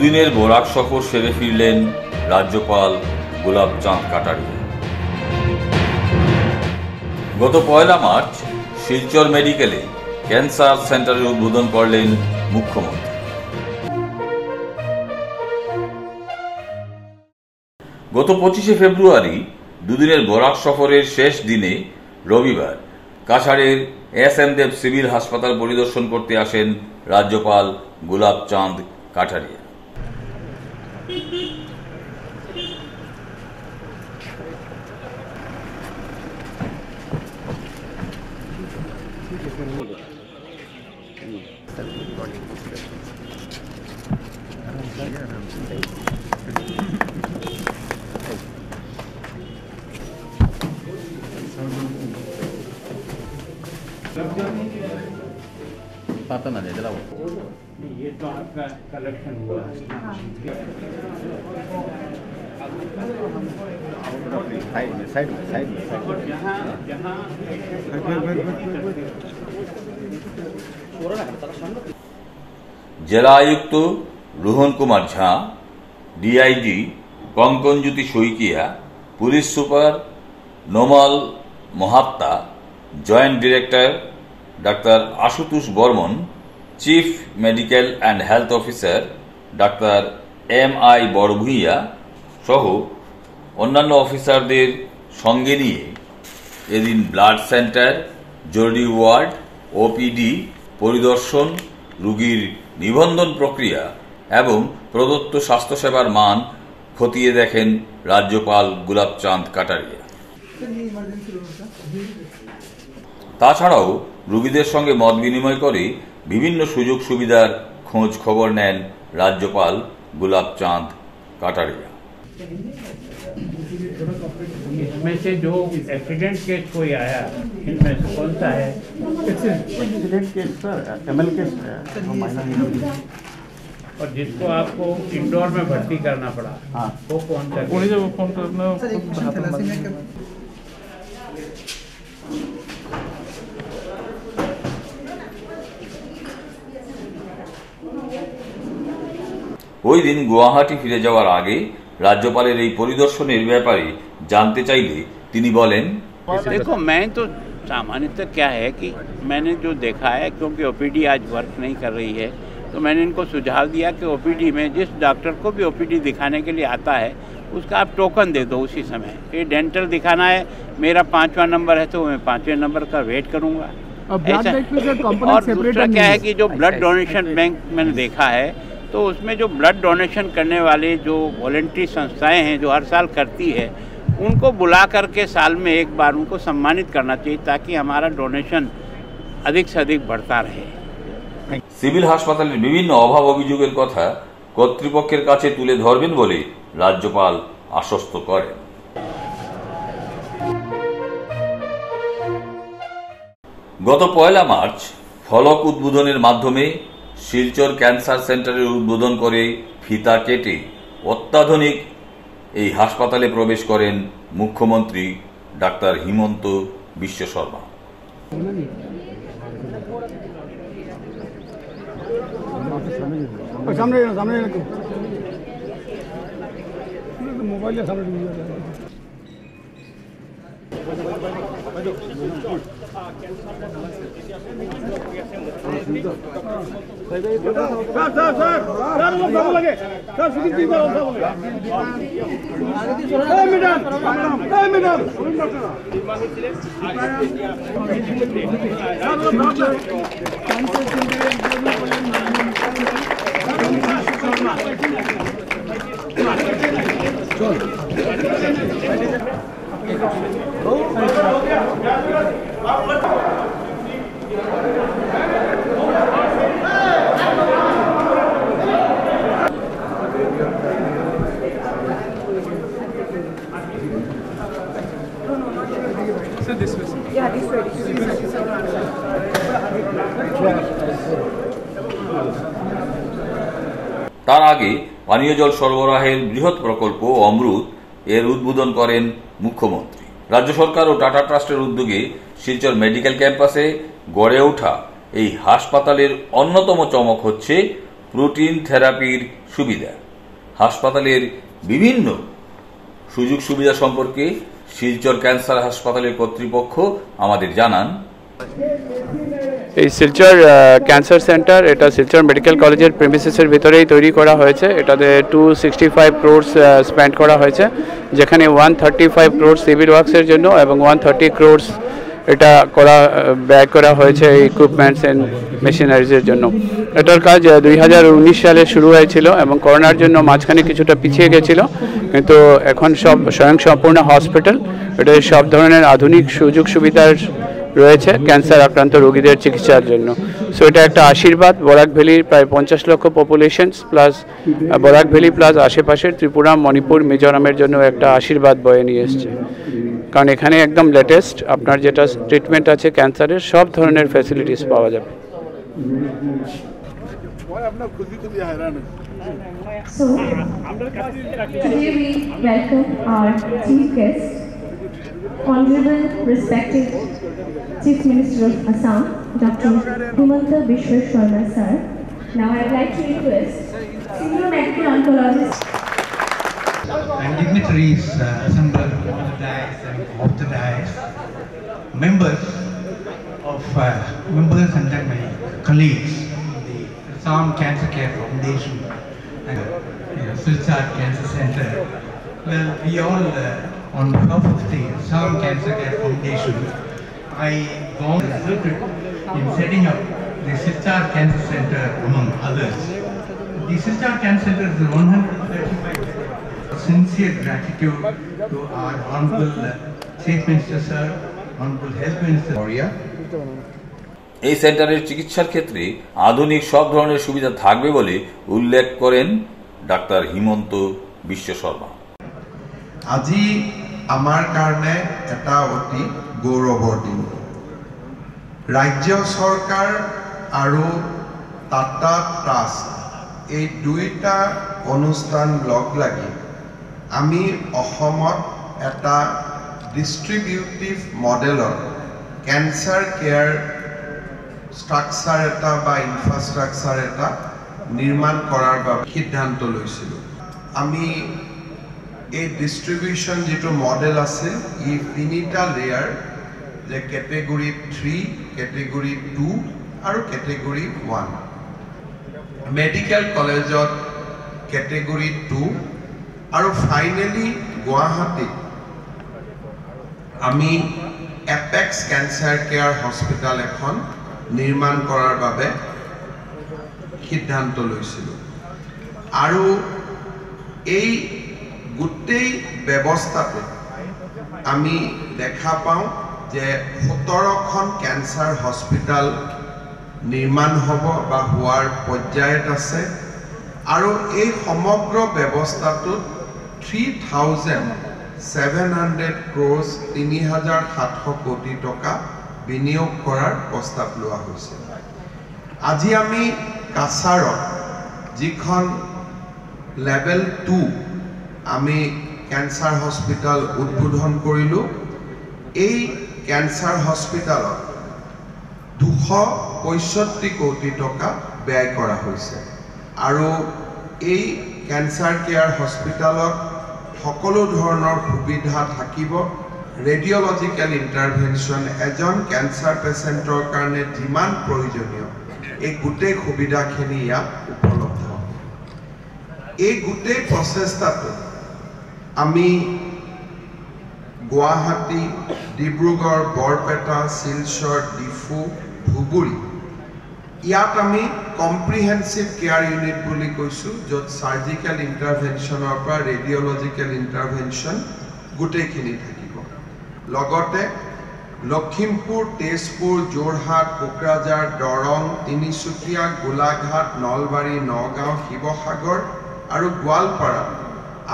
দুদিনের বরাক সফর সেরে ফিরলেন রাজ্যপাল গোলাপ চাঁদ কাটারিয়া। গত 1 মার্চ শিলচর মেডিকেলে ক্যান্সার সেন্টারের উদ্বোধন করলেন মুখ্যমন্ত্রী। গত 25শে ফেব্রুয়ারি দুদিনের বরাক সফরের শেষ দিনে রবিবার কাছাড়ের এস.এম. দেব সিভিল হাসপাতাল পরিদর্শন করতে আসেন রাজ্যপাল গোলাপ চাঁদ কাটারিয়া। पता ना दे दिलाओ। ये तो आपका कलेक्शन हुआ है। साइड में জেলা আয়ুক্ত Rohan Kumar Jha, DIG Kankanjyoti Saikia, police super Nomal Mahatta, joint director doctor Ashutosh Barman, chief medical and health officer doctor M I. Barbhuiya সহ অন্যান্য অফিসারদের সঙ্গে নিয়ে এদিন ব্লাড সেন্টার, জরুরি ওয়ার্ড, ওপিডি পরিদর্শন, রোগীর নিবন্ধন প্রক্রিয়া এবং প্রদত্ত স্বাস্থ্যসেবার মান খতিয়ে দেখেন রাজ্যপাল গোলাপ চাঁদ কাটারিয়া। তাছাড়াও রোগীদের সঙ্গে মত বিনিময় করে বিভিন্ন সুযোগ সুবিধার খোঁজ খবর নেন রাজ্যপাল গোলাপ চাঁদ কাটারিয়া। इसमें से जो एक्सीडेंट केस कोई आया, इनमें से कौन सा है? Accident case sir, ML case है, माइनर इंजरी। और जिसको आपको इंडोर में भर्ती करना पड़ा, हाँ, वो कौन सा? उन्हीं जब फोन करना ওই দিন গুয়াহাটি ফিরে যাওয়ার আগে রাজ্যপালের এই পরিদর্শনের ব্যাপারে জানতে চাইলে তিনি বলেন, देखो मैं तो सामान्यतः क्या है कि मैंने जो देखा है, क्योंकि ओपीडी आज वर्क नहीं कर रही है, तो मैंने इनको सुझाव दिया कि ओपीडी में जिस डॉक्टर को भी ओपीडी दिखाने के लिए आता है उसका आप टोकन दे दो उसी समय। ये डेंटल दिखाना है, मेरा 5वां नंबर है तो मैं 5वें नंबर का वेट करूँगा। और दूसरा क्या है कि जो ब्लड डोनेशन बैंक मैंने देखा है, तो उसमें जो ब्लड डोनेशन करने वाले जो वॉलंटरी संस्थाएं हैं जो हर साल करती है, उनको बुला करके साल में एक बार उनको सम्मानित करना चाहिए ताकि हमारा डोनेशन अधिक से अधिक बढ़ता रहे। সিভিল হাসপাতালের বিভিন্ন অভাব অভিযোগের কথা কর্তৃপক্ষের কাছে তুলে ধরবেন বলে রাজ্যপাল আশ্বস্ত করেন। গত 1 মার্চ ফলক উদ্বোধনের মাধ্যমে শিলচর ক্যান্সার সেন্টারের উদ্বোধন করে ফিতা কেটে অত্যাধুনিক এই হাসপাতালে প্রবেশ করেন মুখ্যমন্ত্রী ডাক্তার হিমন্ত বিশ্ব শর্মা। তার আগে পানীয় জল সরবরাহের বৃহৎ প্রকল্প অমৃত এর উদ্বোধন করেন মুখ্যমন্ত্রী। রাজ্য সরকার ও টাটা ট্রাস্টের উদ্যোগে শিলচর মেডিকেল ক্যাম্পাসে গড়ে ওঠা এই হাসপাতালের অন্যতম চমক হচ্ছে প্রোটিন থেরাপির সুবিধা। হাসপাতালের বিভিন্ন সুযোগ সুবিধা সম্পর্কে শিলচর ক্যান্সার হাসপাতালের কর্তৃপক্ষ আমাদের জানান, এই শিলচর ক্যান্সার সেন্টার এটা শিলচর মেডিকেল কলেজের প্রেমিসেসের ভিতরেই তৈরি করা হয়েছে। এটাতে 265 ক্রোর্স স্পেন্ড করা হয়েছে, যেখানে 135 ক্রোর্স সিভিল ওয়ার্কসের জন্য এবং 130 ক্রোর্স এটা ব্যয় করা হয়েছে ইকুইপমেন্টস অ্যান্ড মেশিনারিজের জন্য। এটার কাজ 2019 সালে শুরু হয়েছিল এবং করোনার জন্য মাঝখানে কিছুটা পিছিয়ে গেছিল, কিন্তু এখন সব স্বয়ংসম্পূর্ণ হসপিটাল। এটা সব ধরনের আধুনিক সুযোগ সুবিধার রয়েছে ক্যান্সার আক্রান্ত রোগীদের চিকিৎসার জন্য। সো এটা একটা আশীর্বাদ বরাক ভ্যালির প্রায় 50 lakh populations plus Barak valley plus আশেপাশের ত্রিপুরা, মণিপুর, মিজোরামের জন্য একটা আশীর্বাদ বয়ে নিয়ে এসছে। কারণ এখানে একদম লেটেস্ট আপনার যেটা ট্রিটমেন্ট আছে ক্যান্সারের সব ধরনের ফ্যাসিলিটিস পাওয়া যাবে। So, today we welcome our chief guest, Honorable Respected Chief Minister of Assam, Dr. Himanta Biswa Sharma sir. Now I would like to request Senior Medical Oncologist and dignitaries assembled on the dais and off the dais, members and then my colleagues in the Assam Cancer Care Foundation and Silchar Cancer Center. Well, we all, on behalf of the Assam Cancer Care Foundation, I volunteered in setting up the Silchar Cancer Center among others. The Silchar Cancer Center is 135. Sincere gratitude to our Honorable Chief Minister Sir, Honorable Health Minister Moria. এই সেন্টারের চিকিৎসার ক্ষেত্রে আধুনিক সব ধরনের সুবিধা থাকবে বলে উল্লেখ করেন ডাক্তার হিমন্ত বিশ্ব শর্মা। আজি আমার কারণে এটা অতি গৌৰৱৰ দিন। ৰাজ্য সৰকাৰ আৰ টাটা ট্ৰাস্ট এই দুইটা অনুষ্ঠান লগ লাগি আমি অসমত এটা ডিস্ট্ৰিবিউটিভ মডেলৰ ক্যান্সার কেয়ার স্ট্রাকচার এটা বা ইনফ্রাস্ট্রাকচার এটা নির্মাণ করার সিদ্ধান্ত লৈছিল। আমি এই ডিস্ট্রিবিউশন যেটো মডেল আছে ই তিনিটা লেয়ার, যে ক্যাটেগরি 3, ক্যাটেগরি 2 আৰু ক্যাটেগৰি 1। মেডিকেল কলেজত ক্যাটেগৰি 2 আৰু ফাইনালি গুৱাহাটীত আমি এপেক্স ক্যান্সাৰ কেয়াৰ হসপিটাল এখন নিৰ্মাণ কৰাৰ বাবে সিদ্ধান্ত লৈছিল। আৰু এই গোটেই ব্যৱস্থাটো আমি দেখা পাওঁ যে 17খন ক্যান্সাৰ হসপিটাল নিৰ্মাণ হব বা হওয়াৰ পৰ্যায়ত আছে। আৰু এই সমগ্ৰ ব্যৱস্থাটোত 3,700 crores 3,700 কোটি টকা বিনিয়োগ কৰাৰ প্ৰস্তাব লোৱা হৈছে। আজি আমি কাছাৰত যিখন লেভেল 2 আমি ক্যান্সাৰ হসপিটাল উদ্বোধন কৰিলো। এই ক্যান্সাৰ হসপিটালত 265 কোটি টকা ব্যয় কৰা হয়েছে। আৰু এই ক্যান্সাৰ কেয়াৰ হসপিটালত সকলো ধৰণৰ সুবিধা থাকিব। ৰেডিওলজিক্যাল ইন্টাৰভেনশন এজন ক্যান্সাৰ পেশেন্টৰ কাৰণে যিমান প্ৰয়োজনীয় এই গোটেই সুবিধাখিনি ইয়াত উপলব্ধ। এই গোটেই প্ৰচেষ্টাটো আমি গুৱাহাটী, ডিব্ৰুগড়, বৰপেটা, শিলচৰ, ডিফু, ধুবুৰী ইয়াত আমি কম্প্ৰিহেনসিভ কেয়াৰ ইউনিট বুলি কৈছো, য'ত সাৰ্জিক্যাল ইন্টাৰভেনশনৰ পৰা ৰেডিওলজিক্যাল ইন্টাৰভেনশন গোটেইখিনি থাকিব। লগতে লখিমপুৰ, তেজপুৰ, যোৰহাট, কোকৰাঝাৰ, দৰং, তিনিচুকীয়া, গোলাঘাট, নলবাৰী, নগাঁও, শিৱসাগৰ আৰু গোৱালপাৰা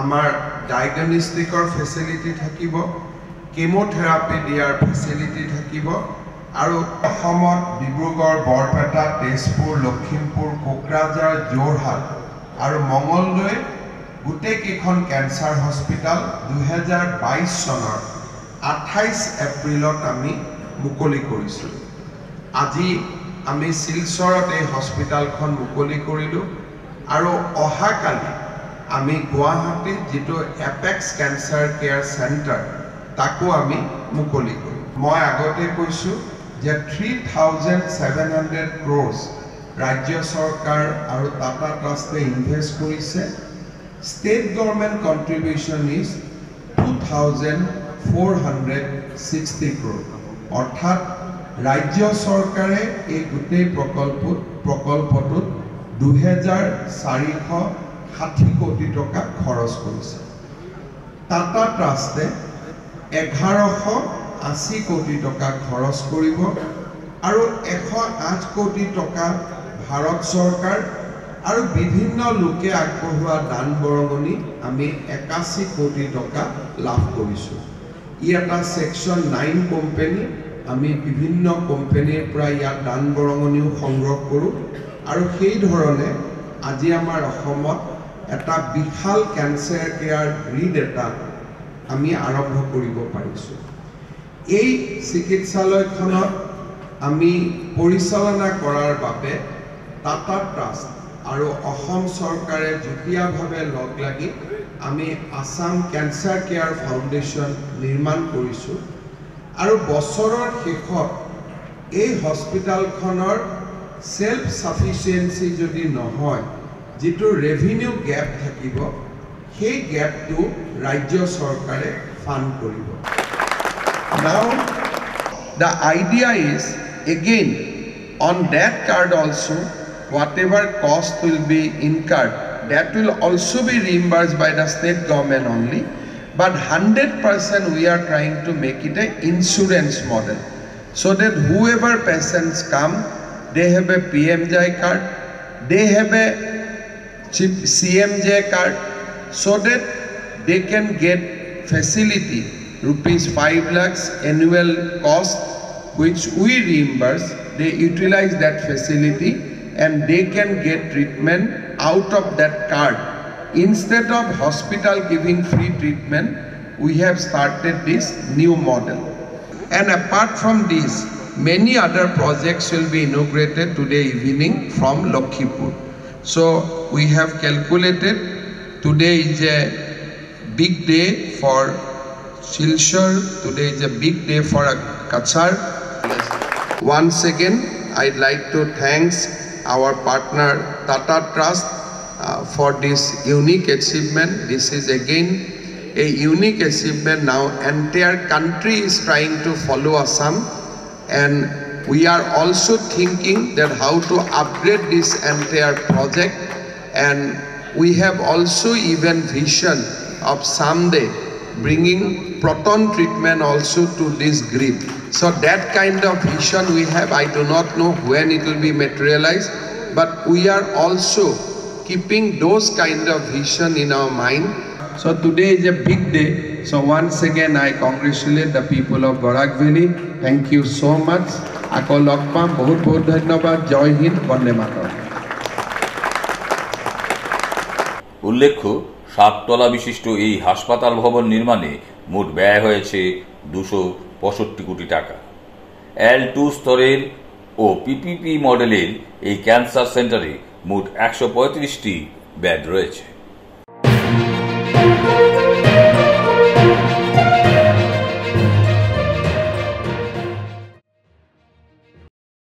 আমাৰ ডায়াগনস্টিকৰ ফেসিলিটি থাকিব, কেমোথেৰাপি দিয়াৰ ফেসিলিটি থাকিব। আৰু অসমত ডিব্ৰুগড়, বৰপেটা, তেজপুৰ, লখিমপুৰ, কোকৰাঝাৰ, যোৰহাট আৰু মঙলদৈ গোটেইকেইখন ক্যান্সাৰ হসপিটাল 2022 চনৰ 28 এপ্ৰিলত আমি মুকলি কৰিছোঁ। আজি আমি শিলচৰত এই হসপিটালখন মুকলি কৰিলোঁ। আৰু অহাকালি আমি গুৱাহাটীত যেটো এপেক্স ক্যান্সাৰ কেয়াৰ সেন্টাৰ তাকো আমি মুকলি কৰিম। মই আগতে কৈছো যে 3,700 crores ৰাজ্য চৰকাৰ আৰু টাটা ট্ৰাষ্টে ইনভেষ্ট কৰিছে। State government contribution is 2,460 crore. অৰ্থাৎ ৰাজ্য চৰকাৰে এই গোটেই প্ৰকল্পটোত 2,460 কোটি টকা খৰচ কৰিছে। টাটা ট্ৰাষ্টে 1,180 কোটি টকা খৰচ কৰিব আৰু 108 কোটি টকা ভাৰত চৰকাৰ আৰু বিভিন্ন লোকে আগবঢ়োৱা দান বৰঙণি আমি 81 কোটি টকা লাভ কৰিছোঁ। ই এটা সেকশন 9 কোম্পানী, আমি বিভিন্ন কোম্পানীৰ পৰা ইয়াৰ দান বৰঙণিও সংগ্ৰহ কৰোঁ আৰু সেই ধৰণে আজি আমাৰ অসমত এটা বিশাল ক্যান্সাৰ কেয়াৰ গ্ৰিড এটা আমি আৰম্ভ কৰিব পাৰিছোঁ। এই চিকিৎসালয়খনত আমি পৰিচালনা কৰাৰ বাবে টাটা ট্ৰাষ্ট আৰু অসম চৰকাৰে যুটীয়াভাৱে লগ লাগি আমি আসাম ক্যান্সাৰ কেয়াৰ ফাউণ্ডেশ্যন নিৰ্মাণ কৰিছোঁ আৰু বছৰৰ শেষত এই হস্পিটালখনৰ সেলফ সাফিচিয়েন্সি যদি নহয়, যেটো ৰেভিনিউ গ্যাপ থাকিব, সেই গ্যাপটো ৰাজ্য চৰকাৰে ফাণ্ড কৰিব। Now the idea is again on that card also whatever cost will be incurred, that will also be reimbursed by the state government only, but 100% we are trying to make it an insurance model so that whoever patients come, they have a PMJ card, they have a CMJ card, so that they can get facility rupees 5 lakhs annual cost which we reimburse. They utilize that facility and they can get treatment out of that card. Instead of hospital giving free treatment, we have started this new model. And apart from this, many other projects will be inaugurated today evening from Lakhipur. So we have calculated today is a big day for Silchar, today is a big day for Kachar. Once again, I'd like to thank our partner Tata Trust for this unique achievement. This is again a unique achievement. Now entire country is trying to follow Assam, and we are also thinking that how to upgrade this entire project, and we have also even vision of someday bringing proton treatment also to this grid. So that kind of vision we have. I do not know when it will be materialized, but we are also keeping those kind of vision in our mind. So today is a big day. So once again I congratulate the people of Barak Valley. Thank you so much. Ako log pam, bahut bahut dhanyabad. Jai Hind, Bande Mataram. উল্লেখ্য, 7 তলা বিশিষ্ট এই হাসপাতাল ভবন নির্মাণে মোট ব্যয় হয়েছে 265 কোটি টাকা। L2 স্তরের ও PPP মডেলের এই ক্যান্সার সেন্টারে মোট 135টি বেড রয়েছে।